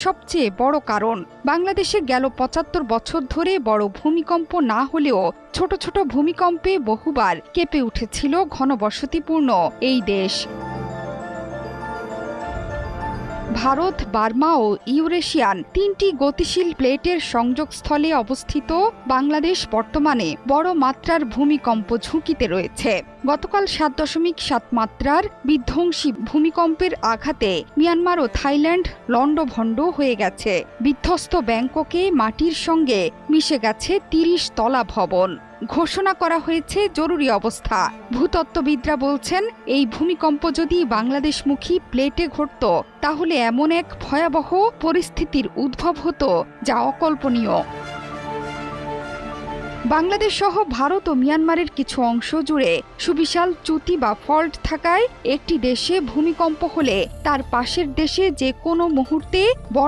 সবচেয়ে বড় কারণ। বাংলাদেশে গেল ৭৫ বছর ধরে বড় ভূমিকম্প না হলেও ছোট ছোট ভূমিকম্পে বহুবার কেঁপে উঠেছিল ঘনবসতিপূর্ণ এই দেশ। ভারত, বার্মা ও ইউরেশিয়ান ৩টি গতিশীল প্লেটের সংযোগস্থলে অবস্থিত বাংলাদেশ বর্তমানে বড় মাত্রার ভূমিকম্প ঝুঁকিতে রয়েছে। গতকাল ৭.৭ মাত্রার বিধ্বংসী ভূমিকম্পের আঘাতে মিয়ানমার ও থাইল্যান্ড লণ্ডভণ্ড হয়ে গেছে। বিধ্বস্ত ব্যাংককে মাটির সঙ্গে মিশে গেছে ৩০ তলা ভবন। ঘোষণা করা হয়েছে জরুরি অবস্থা। ভূতত্ত্ববিদরা বলছেন, এই ভূমিকম্প যদি বাংলাদেশমুখী প্লেটে ঘটত তাহলে এমন এক ভয়াবহ পরিস্থিতির উদ্ভব হতো যা অকল্পনীয়। বাংলাদেশ সহ ভারত ও মিয়ানমারের কিছু অংশ জুড়ে সুবিশাল চ্যুতি বা ফল্ট থাকায় একটি দেশে ভূমিকম্প হলে তার পাশের দেশে যে কোনো মুহূর্তে